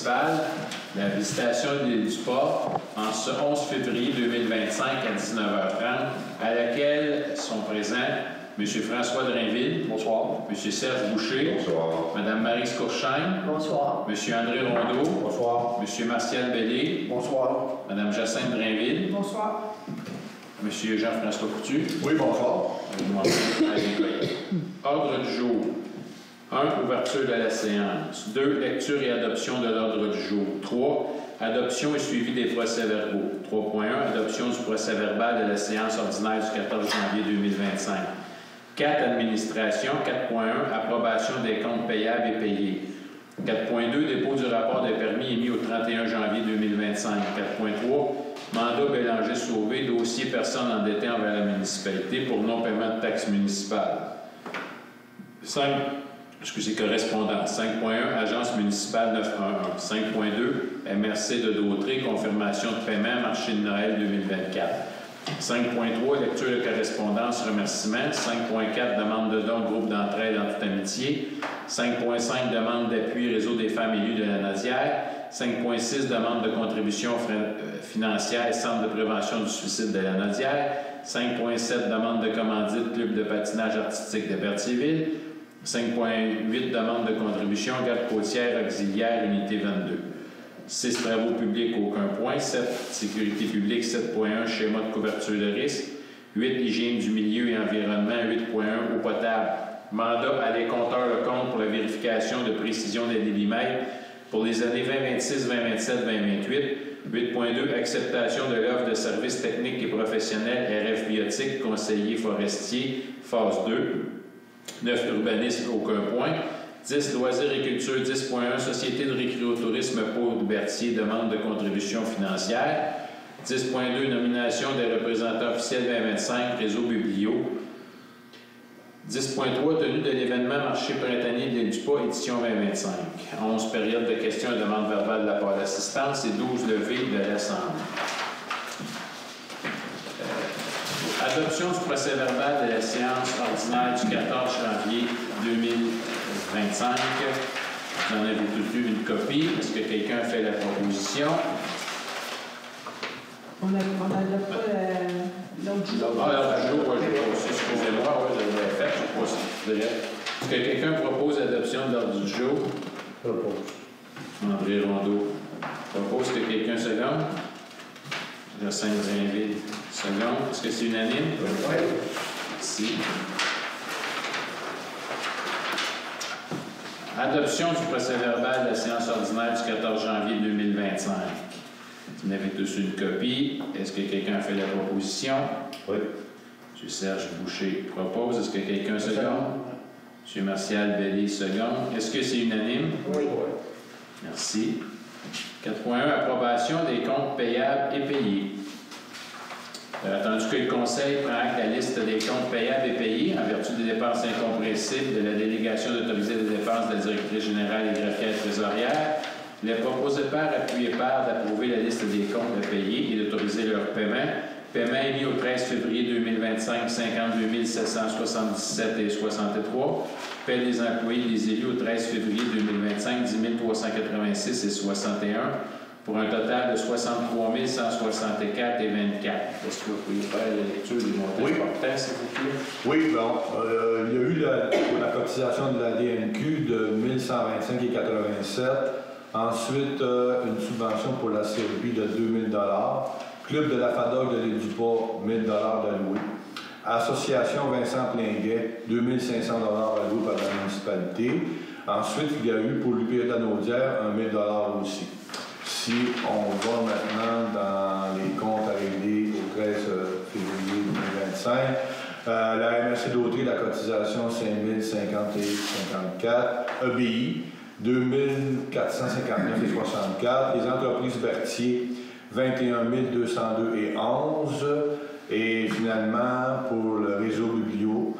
municipale, la visitation de l'île du Port, en ce 11 février 2025 à 19h30, à laquelle sont présents M. François Drainville. Bonsoir. M. Serge Boucher. Bonsoir. Mme Maryse Courchaine. Bonsoir. M. André Rondeau. Bonsoir. M. Martial Bellé. Bonsoir. Mme Jacinthe Drainville. Bonsoir. M. Jean-François Coutu. Oui, bonsoir. Ordre du jour. 1. Ouverture de la séance. 2. Lecture et adoption de l'ordre du jour. 3. Adoption et suivi des procès-verbaux. 3.1. Adoption du procès-verbal de la séance ordinaire du 14 janvier 2025. 4. Administration. 4.1. Approbation des comptes payables et payés. 4.2. Dépôt du rapport de permis émis au 31 janvier 2025. 4.3. Mandat Bélanger-Sauvé, dossier personnes endettées envers la municipalité pour non-paiement de taxes municipales. 5. Correspondance. 5.1. Agence municipale 911. 5.2. MRC de Dautré, confirmation de paiement, marché de Noël 2024. 5.3. Lecture de correspondance, remerciements. 5.4. Demande de dons, groupe d'entraide en toute amitié. 5.5. Demande d'appui, réseau des femmes élues de la Nadière. 5.6. Demande de contribution financière, centre de prévention du suicide de la Nadière. 5.7. Demande de commandite, club de patinage artistique de Berthierville. 5.8. Demande de contribution, garde côtière auxiliaire, unité 22. 6. Travaux publics, aucun point. 7. Sécurité publique, 7.1. Schéma de couverture de risque. 8. Hygiène du milieu et environnement, 8.1. Eau potable. Mandat à les compteurs le compte pour la vérification de précision des débitmètres pour les années 2026, 2027, 2028. 8.2. Acceptation de l'offre de services techniques et professionnels RF Biotique, conseiller forestier, phase 2. 9. Urbanisme, aucun point. 10. Loisirs et culture, 10.1. Société de récréotourisme pour Berthier, demande de contribution financière. 10.2. Nomination des représentants officiels 2025, réseau Biblio. 10.3. Tenue de l'événement marché printanier de l'île du Pas, édition 2025. 11. Période de questions et demandes verbales de la part d'assistance et 12. Levée de l'Assemblée. Adoption du procès-verbal de la séance ordinaire du 14 janvier 2025. Vous en avez tous eu une copie. Est-ce que quelqu'un fait la proposition? On n'adopte pas l'ordre du jour. Ah, l'ordre du jour, j'ai pas aussi, excusez-moi, je l'avais fait, je ne sais pas si je dirais. Est-ce que quelqu'un propose l'adoption de l'ordre du jour? Propose. André Rondeau propose que quelqu'un seconde. Jacinthe Drainville seconde. Est-ce que c'est unanime? Oui. Merci. Adoption du procès-verbal de la séance ordinaire du 14 janvier 2025. Vous en avez tous une copie. Est-ce que quelqu'un a fait la proposition? Oui. M. Serge Boucher propose. Est-ce que quelqu'un seconde? M. Martial Bellé seconde. Est-ce que c'est unanime? Oui. Merci. 4.1. Approbation des comptes payables et payés. Attendu que le Conseil prend acte la liste des comptes payables et payés en vertu des dépenses incompressibles de la délégation d'autoriser les dépenses de la directrice générale et greffière trésorière, il est proposé par appuyé par d'approuver la liste des comptes à payer et d'autoriser leur paiement. Paiement émis au 13 février 2025, 52 777 et 63. Paie des employés des élus au 13 février 2025, 10 386 et 61. Pour un total de 63 164 et 24. Est-ce que vous pouvez faire la lecture des montants importants, s'il vous plaît? Oui, bon. Il y a eu la cotisation de la DNQ de 1125 et 87. Ensuite, une subvention pour la CRB de 2000 $. Club de la FADOC de l'île du Pas, 1000 $ alloués. Association Vincent Plinguet, 2500 $ alloués par la municipalité. Ensuite, il y a eu pour l'UPA de la Naudière, 1000 $ aussi. Si on va maintenant dans les comptes à régler au 13 février 2025, la MRC Dautré, la cotisation 5050 et 54, EBI 2459 et 64, les entreprises Berthier 21 202 et 11, et finalement pour le réseau Biblio,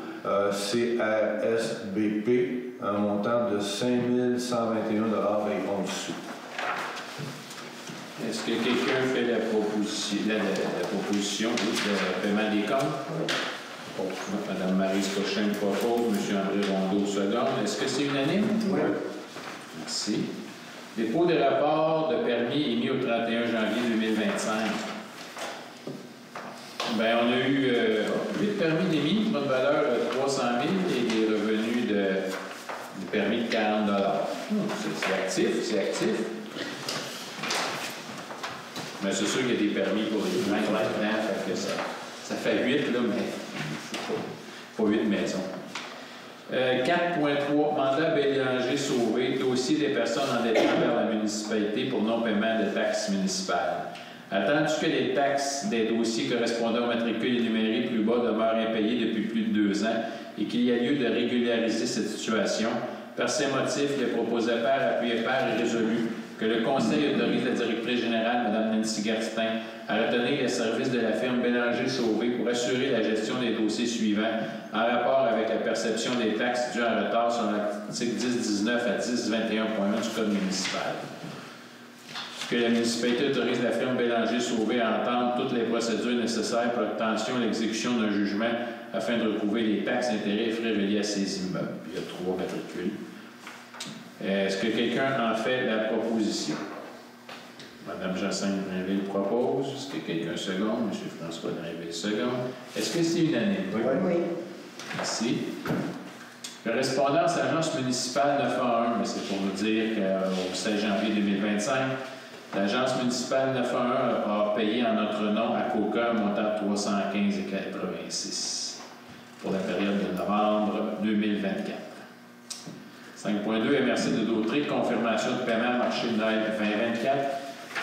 CRSBP, un montant de 5121 $ et 11 sous. Est-ce que quelqu'un fait la proposition de paiement des comptes? Mme Maryse Courchaine propose, M. André Rondeau seconde. Est-ce que c'est unanime? Oui. Merci. Dépôt des rapports de permis émis au 31 janvier 2025. Bien, on a eu 8 permis d'émis pour une valeur de 300 000 et des revenus du permis de 40 $. C'est actif. Mais c'est sûr qu'il y a des permis pour les gens là-dedans, fait que ça fait 8, là, mais pas 8 maisons. 4.3, mandat Bélanger sauvé, dossier des personnes endettées vers la municipalité pour non-paiement de taxes municipales. Attendu que les taxes des dossiers correspondant au matricule énuméré plus bas demeurent impayés depuis plus de 2 ans et qu'il y a lieu de régulariser cette situation, par ces motifs, il est proposé par, appuyé par et résolu que le Conseil autorise la directrice générale, Mme Nancy Gartin, à retenir les services de la firme Bélanger Sauvé pour assurer la gestion des dossiers suivants en rapport avec la perception des taxes dues en retard sur l'article 10.19 à 10.21.1 du Code municipal. Que la municipalité autorise la firme Bélanger Sauvé à entendre toutes les procédures nécessaires pour l'obtention et l'exécution d'un jugement afin de recouvrer les taxes, intérêts et frais reliés à ces immeubles. Il y a 3 matricules. Est-ce que quelqu'un en fait la proposition? Mme Jacinthe Drainville propose. Est-ce que quelqu'un seconde? M. François Drainville seconde. Est-ce que c'est unanime? Oui. Merci. Correspondance Agence municipale 911, mais c'est pour nous dire qu'au 16 janvier 2025, l'Agence municipale 911 a payé en notre nom à COCA un montant de 315,86 pour la période de novembre 2024. 5.2, MRC de Dautré, confirmation de paiement marché de Noël 2024.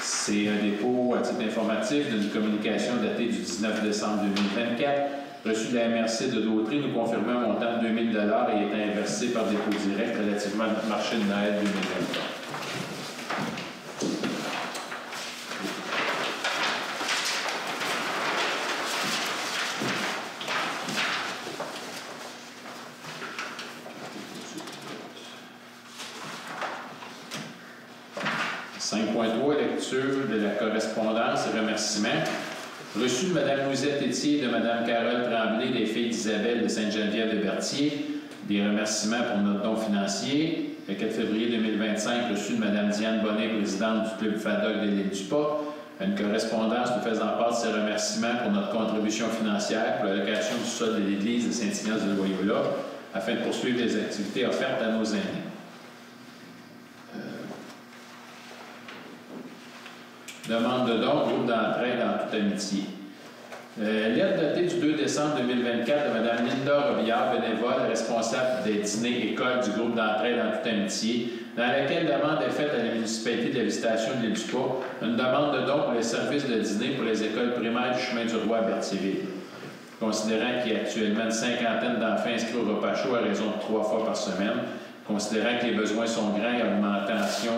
C'est un dépôt à titre informatif d'une communication datée du 19 décembre 2024. Reçu de la MRC de Dautré, nous confirmons un montant de 2 000 $ et est inversé par dépôt direct relativement à notre marché de Noël 2024. Lecture de la correspondance et remerciements. Reçu de Mme Louisette Étier et de Mme Carole Tremblay, des filles d'Isabelle de Sainte-Geneviève de Berthier, des remerciements pour notre don financier. Le 4 février 2025, reçu de Mme Diane Bonnet, présidente du Club FADOC de l'île du Pas, une correspondance nous faisant part de ses remerciements pour notre contribution financière pour la location du sol de l'église de Saint-Ignace de Loyola, afin de poursuivre les activités offertes à nos aînés. Demande de don, groupe d'entraide en toute amitié. Lettre datée du 2 décembre 2024 de Mme Linda Robillard, bénévole, responsable des dîners écoles du groupe d'entraide en toute amitié, dans laquelle demande est faite à la municipalité de la visitation de l'île du Pas une demande de don pour les services de dîner pour les écoles primaires du chemin du Roi à Berthierville. Considérant qu'il y a actuellement une cinquantaine d'enfants inscrits au repas chaud à raison de 3 fois par semaine, considérant que les besoins sont grands et augmentation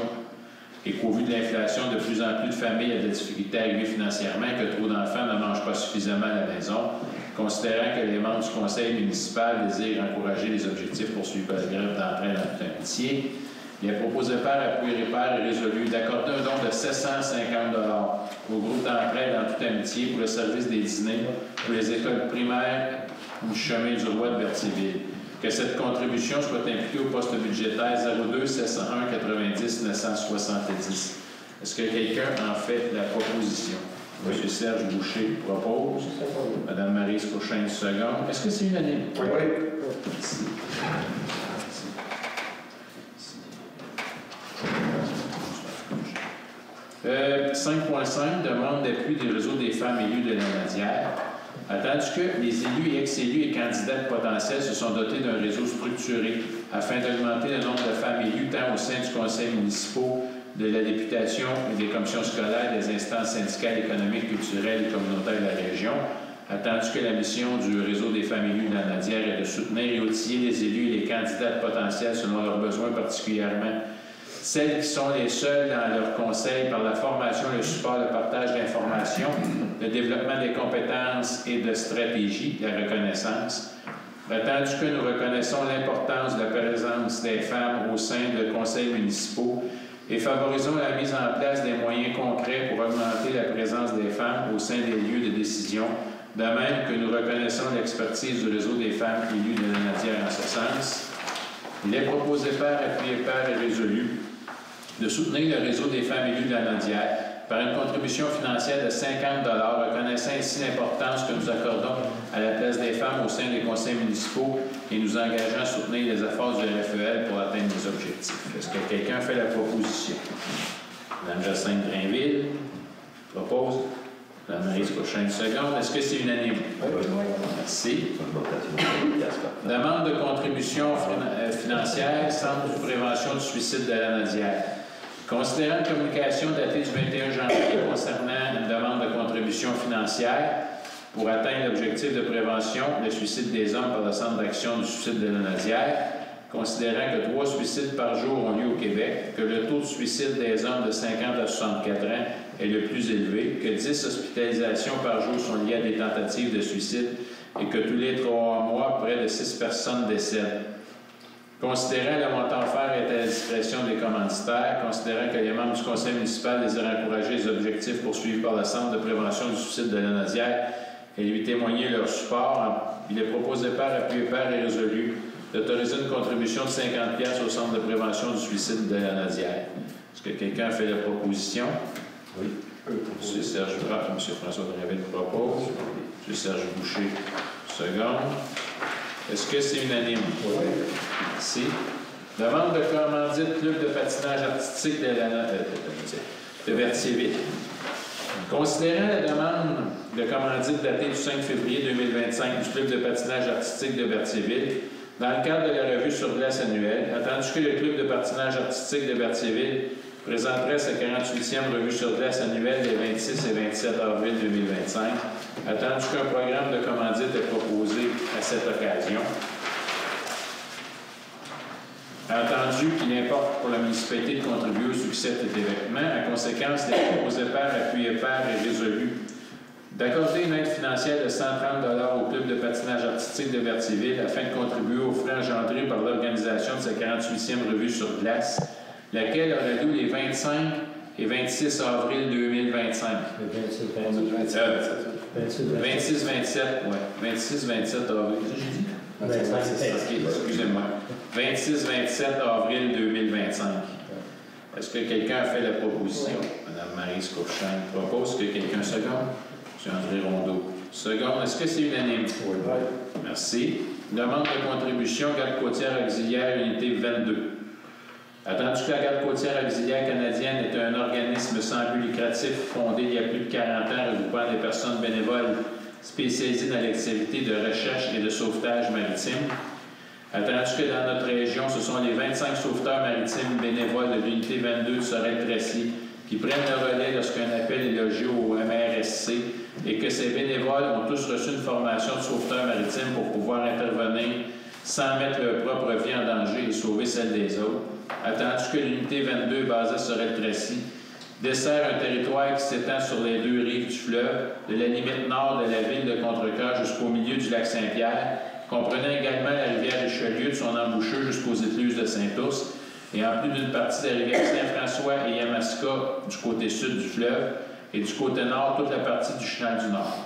et qu'au vu de l'inflation, de plus en plus de familles ont des difficultés à arriver financièrement et que trop d'enfants ne mangent pas suffisamment à la maison, considérant que les membres du conseil municipal désirent encourager les objectifs poursuivis par la grève d'entraide en toute amitié, il est proposé par appui repère et résolu d'accorder un don de 750 $ au groupe d'entraide en toute amitié pour le service des dîners pour les écoles primaires du chemin du Roi de Berthierville. Que cette contribution soit impliquée au poste budgétaire 02 701 90 970. Est-ce que quelqu'un en fait la proposition? Oui. M. Serge Boucher propose. Mme Maryse Cochin, seconde. Est-ce que c'est unanime? Oui. Merci. 5.5, demande d'appui du réseau des femmes élues de la Nadière. Attendu que les élus et ex-élus et candidats potentiels se sont dotés d'un réseau structuré afin d'augmenter le nombre de femmes élues tant au sein du conseil municipal, de la députation et des commissions scolaires, des instances syndicales, économiques, culturelles et communautaires de la région. Attendu que la mission du réseau des femmes élues de la Nadière est de soutenir et outiller les élus et les candidats potentiels selon leurs besoins, particulièrement celles qui sont les seules dans leur conseil par la formation, le support, le partage d'informations, le développement des compétences et de stratégies, la reconnaissance. Attendu que nous reconnaissons l'importance de la présence des femmes au sein de conseils municipaux et favorisons la mise en place des moyens concrets pour augmenter la présence des femmes au sein des lieux de décision, de même que nous reconnaissons l'expertise du réseau des femmes élues de la Nadière en ce sens. Il est proposé par, appuyé par et résolu de soutenir le réseau des femmes élues de la Naudière par une contribution financière de 50 $, reconnaissant ainsi l'importance que nous accordons à la place des femmes au sein des conseils municipaux et nous engageant à soutenir les efforts du RFEL pour atteindre les objectifs. Est-ce que quelqu'un fait la proposition? Mme Jacinthe Drainville propose. Mme Maryse Cochin, seconde. Est-ce que c'est unanime? Oui. Merci. Demande de contribution financière, Centre de prévention du suicide de la Naudière. Considérant une communication datée du 21 janvier concernant une demande de contribution financière pour atteindre l'objectif de prévention du suicide des hommes par le Centre d'action du suicide de la Naudière, considérant que 3 suicides par jour ont lieu au Québec, que le taux de suicide des hommes de 50 à 64 ans est le plus élevé, que 10 hospitalisations par jour sont liées à des tentatives de suicide et que tous les 3 mois, près de 6 personnes décèdent. Considérant le montant offert est à la discrétion des commanditaires, considérant que les membres du conseil municipal désirent encourager les objectifs poursuivis par le Centre de prévention du suicide de la Naudière et lui témoigner leur support, il est proposé par appuyé par et résolu d'autoriser une contribution de 50 $ au Centre de prévention du suicide de la Naudière. Est-ce que quelqu'un fait la proposition? Oui. M. Serge Braque, M. François Drainville propose. M. Serge Boucher, seconde. Est-ce que c'est unanime? Oui. Merci. Demande de commandite club de patinage artistique de Berthierville. Considérant la demande de commandite datée du 5 février 2025 du club de patinage artistique de Berthierville, dans le cadre de la revue sur glace annuelle, attendu que le club de patinage artistique de Berthierville présenterait sa 48e revue sur glace annuelle les 26 et 27 avril 2025, attendu qu'un programme de commandite est proposé à cette occasion, attendu qu'il importe pour la municipalité de contribuer au succès de cet événement, en conséquence, les proposés par, appuyés par et résolus d'accorder une aide financière de 130 $ au club de patinage artistique de Berthierville afin de contribuer aux frais engendrés par l'organisation de sa 48e revue sur glace, laquelle aura lieu les 25 et 26 avril 2025. 26-27, oui. 26-27 avril. J'ai dit? Excusez-moi. 26-27 avril 2025. Est-ce que quelqu'un a fait la proposition? Mme Maryse Cochin propose. Que quelqu'un seconde? M. André Rondeau. Seconde. Est-ce que c'est unanime? Oui. Merci. Demande de contribution garde côtière auxiliaire unité 22. Attendu que la garde côtière auxiliaire canadienne est un organisme sans but lucratif fondé il y a plus de 40 ans regroupant des personnes bénévoles spécialisées dans l'activité de recherche et de sauvetage maritime. Attendu que dans notre région, ce sont les 25 sauveteurs maritimes bénévoles de l'unité 22 de Sorel-Tracy qui prennent le relais lorsqu'un appel est logé au MRSC et que ces bénévoles ont tous reçu une formation de sauveteur maritime pour pouvoir intervenir sans mettre leur propre vie en danger et sauver celle des autres. Attendu que l'unité 22 basée sur Tracy dessert un territoire qui s'étend sur les 2 rives du fleuve, de la limite nord de la ville de Contrecœur jusqu'au milieu du lac Saint-Pierre, comprenant également la rivière Richelieu de son embouchure jusqu'aux écluses de Saint-Ours, et en plus d'une partie des rivières Saint-François et Yamaska du côté sud du fleuve, et du côté nord, toute la partie du Chenal du Nord.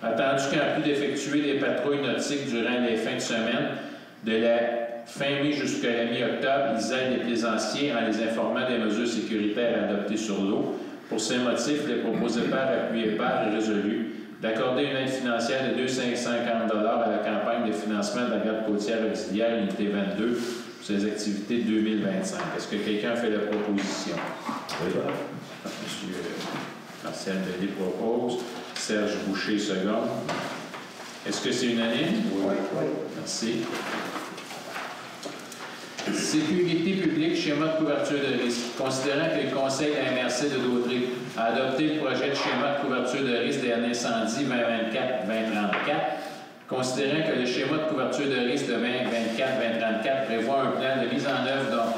Attendu qu'en plus d'effectuer des patrouilles nautiques durant les fins de semaine, de la fin mai jusqu'à la mi-octobre, ils aident les plaisanciers en les informant des mesures sécuritaires adoptées sur l'eau. Pour ces motifs, les proposés par, appuyés par et résolus d'accorder une aide financière de 250 $ à la campagne de financement de la garde côtière auxiliaire unité 22 pour ses activités de 2025. Est-ce que quelqu'un fait la proposition? Oui. M. Martial Delis propose. Serge Boucher, seconde. Est-ce que c'est unanime? Oui. Merci. Sécurité publique, schéma de couverture de risque. Considérant que le Conseil de la MRC de Dautrey a adopté le projet de schéma de couverture de risque des années incendie 2024-2034, considérant que le schéma de couverture de risque de 2024-2034 prévoit un plan de mise en œuvre dont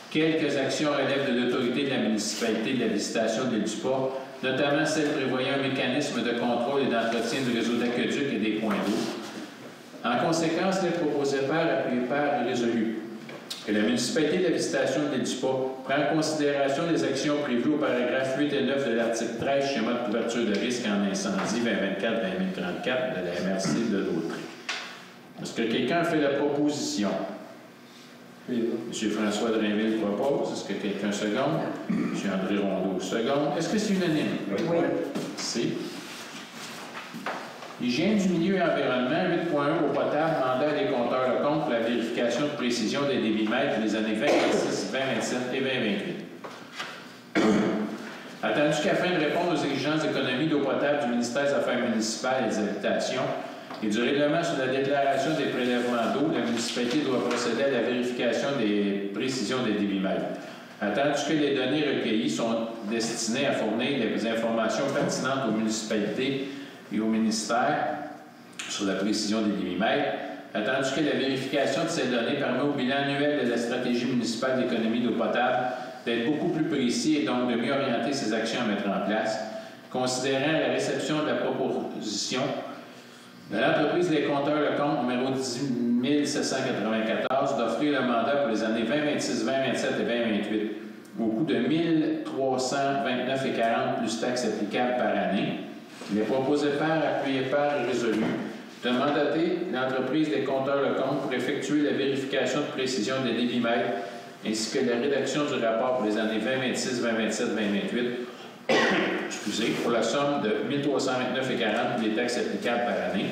quelques actions relèvent de l'autorité de la municipalité de la visitation de l'île du Port, notamment celle prévoyant un mécanisme de contrôle et d'entretien du réseau d'aqueducs et des points d'eau. En conséquence, les proposés par, appuyés par et résolus que la municipalité de la visitation de l'île du Port prend en considération les actions prévues au paragraphe 8 et 9 de l'article 13, schéma de couverture de risque en incendie 2024-2034 de la MRC de Dautrey. Est-ce que quelqu'un a fait la proposition? M. François Drainville propose. Est-ce que quelqu'un seconde? M. André Rondeau seconde. Est-ce que c'est unanime? Oui. C'est. Hygiène du milieu et environnement, 8.1 eau potable, mandat des compteurs de compte pour la vérification de précision des débitmètres pour les années 2026, 2027 et 2028. Attendu qu'afin de répondre aux exigences d'économie d'eau potable du ministère des Affaires municipales et des Habitations et du règlement sur la déclaration des prélèvements d'eau, la municipalité doit procéder à la vérification des précisions des débitmètres. Attendu que les données recueillies sont destinées à fournir les informations pertinentes aux municipalités et au ministère sur la précision des débitmètres, attendu que la vérification de ces données permet au bilan annuel de la stratégie municipale d'économie d'eau potable d'être beaucoup plus précis et donc de mieux orienter ses actions à mettre en place, considérant la réception de la proposition de l'entreprise des compteurs de compte numéro 10794 d'offrir le mandat pour les années 2026, 2027 et 2028 au coût de 1329,40 plus taxes applicables par année. Il est proposé par, appuyé par et résolu de mandater l'entreprise des compteurs de compte pour effectuer la vérification de précision des débitmètres ainsi que la rédaction du rapport pour les années 2026, 2027, 2028 pour la somme de 1329,40 pour les taxes applicables par année.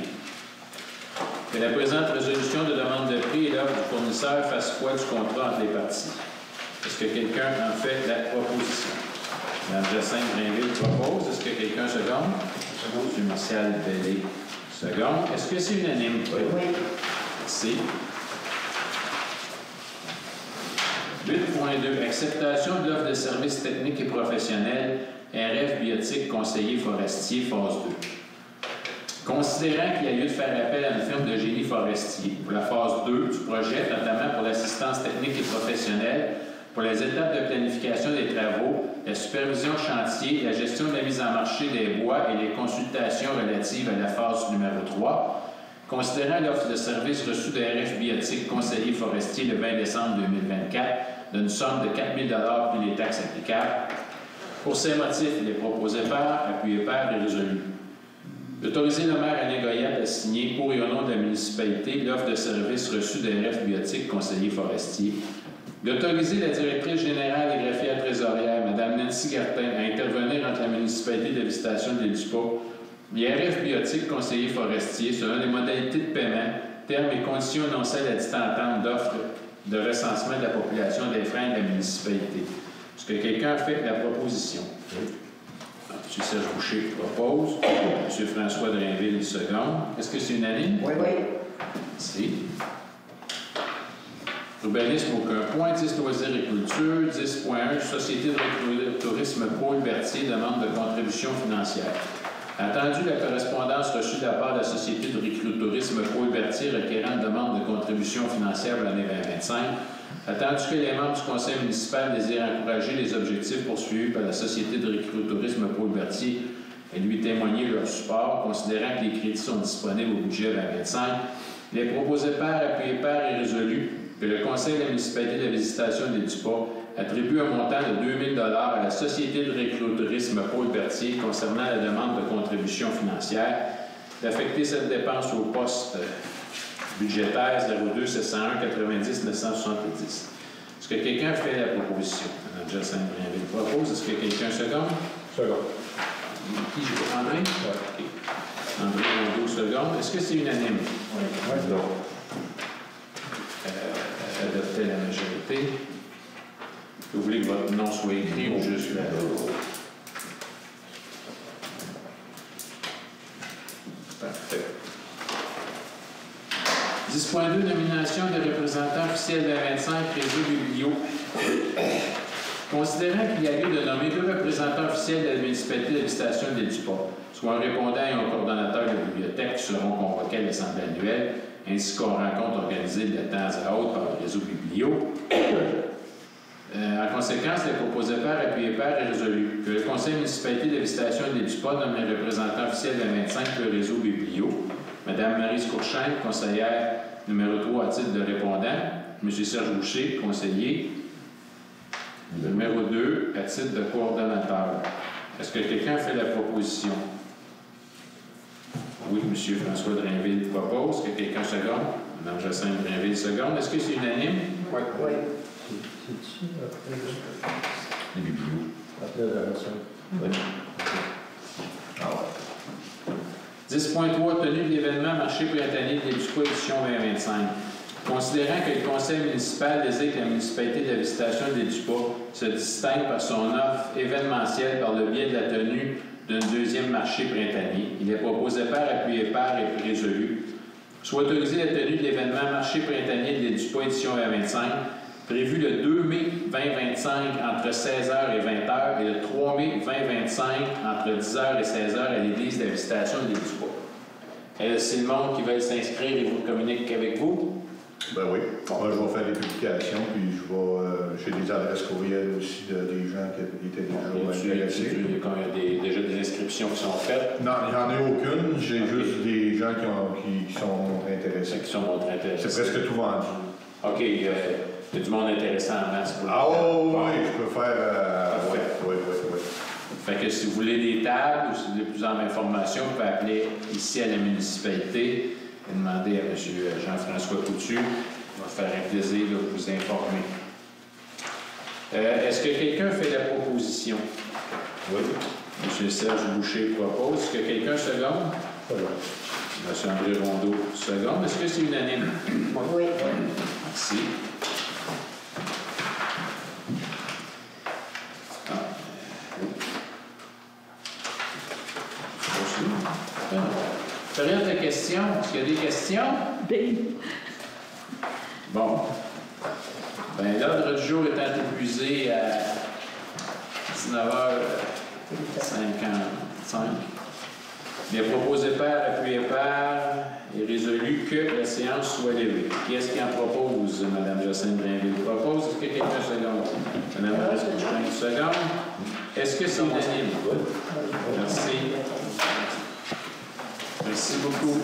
Que la présente résolution de demande de prix et l'offre du fournisseur fasse foi du contrat entre les parties. Est-ce que quelqu'un en fait la proposition? Mme Jacinthe Drainville propose. Est-ce que quelqu'un seconde? M. Martial Bellé seconde. Est-ce que c'est unanime? Oui. C'est. 8.2. Acceptation de l'offre de services techniques et professionnels RF Biotique Conseiller Forestier, phase 2. Considérant qu'il y a lieu de faire appel à une firme de génie forestier pour la phase 2 du projet, notamment pour l'assistance technique et professionnelle, pour les étapes de planification des travaux, la supervision chantier, la gestion de la mise en marché des bois et les consultations relatives à la phase numéro 3, considérant l'offre de service reçue de RF Biotique Conseiller Forestier le 20 décembre 2024 d'une somme de 4 000 plus les taxes applicables. Pour ces motifs, il est proposé par, appuyé par et résolu. D'autoriser le maire Alain Goyette à signer pour et au nom de la municipalité l'offre de service reçue de RF Biotique Conseiller Forestier. D'autoriser la directrice générale et greffière trésorière, Mme Nancy Gartin, à intervenir entre la municipalité de Visitation de l'île du Pau et RF Biotique Conseiller Forestier selon les modalités de paiement, termes et conditions énoncées à la dite entente d'offre de recensement de la population des freins de la municipalité. Est-ce que quelqu'un a fait la proposition? Oui. M. Serge Boucher propose. M. François Drainville seconde. Est-ce que c'est unanime? Oui. Si. Urbanisme, aucun point. 10 loisirs et culture. 10.1 Société de tourisme Paul Berthier demande de contribution financière. Attendu la correspondance reçue de la part de la Société de tourisme Paul Berthier requérant une demande de contribution financière pour l'année 2025. Attendu que les membres du conseil municipal désirent encourager les objectifs poursuivis par la Société de tourisme Paul Berthier et lui témoigner leur support, considérant que les crédits sont disponibles au budget 2025, il est proposé par, appuyé par et résolu que le conseil de la municipalité de la Visitation de l'île du Pau attribue un montant de 2 000 à la Société de tourisme Paul Berthier concernant la demande de contribution financière, d'affecter cette dépense au poste budgétaire 02 701 90 970. Est-ce que quelqu'un fait la proposition? Mme Jacinthe Drainville propose. Est-ce que quelqu'un seconde? Seconde. Qui? André? Oui. Okay. André Rondeau seconde. Est-ce que c'est unanime? Oui. Non. Adopter la majorité. Vous voulez que votre nom soit écrit ou juste là? Parfait. 10.2 Nomination des représentants officiels de la 25 Réseau Biblio. Considérant qu'il y a lieu de nommer 2 représentants officiels de la municipalité de Visitation de l'île du Pau, soit un répondant et un coordonnateur de bibliothèque qui seront convoqués à l'Assemblée annuelle, ainsi qu'aux rencontres organisées de temps à autre par le Réseau Biblio. En conséquence, il est proposé par, appuyé par et résolu que le conseil de municipalité de Visitation de l'île du Pau nomme les représentants officiels de la 25 le Réseau Biblio. Mme Marie Courchain, conseillère numéro 3 à titre de répondant. M. Serge Boucher, conseiller. Numéro 2 à titre de coordonnateur. Est-ce que quelqu'un fait la proposition? Oui, M. François Drainville propose. Est-ce que quelqu'un seconde? Mme Jacinthe Drainville seconde. Est-ce que c'est unanime? Oui. Oui. C'est-tu après Les bibelots. la réservation? Oui. Ah ouais. 10.3 Tenue de l'événement marché printanier de l'EDUSPA édition 2025. Considérant que le conseil municipal désire que la municipalité de la Visitation de l'EDUSPA se distingue par son offre événementielle par le biais de la tenue d'un deuxième marché printanier, il est proposé par, appuyé par et résolu soit autorisé la tenue de l'événement marché printanier de l'EDUSPA édition 2025 prévu le 2 mai 2025 entre 16h et 20h et le 3 mai 2025 entre 10h et 16h à l'église de la Visitation de l'EDUSPA. C'est le monde qui veut s'inscrire et vous communique avec vous. Ben oui. Moi, je vais faire des publications, puis je vais. J'ai des adresses courriels aussi des gens qui étaient déjà intéressés. Il y a déjà des inscriptions qui sont faites. Non, il n'y en a aucune. J'ai juste des gens qui sont intéressés. Qui sont intéressés. C'est presque tout vendu. OK. Il y a du monde intéressant en masse. Ah oui, je peux faire. Parfait. Oui. Fait que si vous voulez des tables ou si vous voulez plus d'informations, vous pouvez appeler ici à la municipalité et demander à M. Jean-François Coutu. Il va faire un plaisir de vous informer. Est-ce que quelqu'un fait la proposition? Oui. M. Serge Boucher propose. Est-ce que quelqu'un seconde? Oui. M. André Rondeau seconde. Est-ce que c'est unanime? Oui. Merci. Période de questions. Est-ce qu'il y a des questions? Bon. Bien, l'ordre du jour étant épuisé à 19h55, il est proposé par, appuyé par et résolu que la séance soit levée. Qui est-ce qui en propose? Mme Jocelyne Blainville propose. Est-ce que quelqu'un seconde? Mme Maurice Bouchard seconde. Est-ce que c'est unanime? Merci. Merci beaucoup.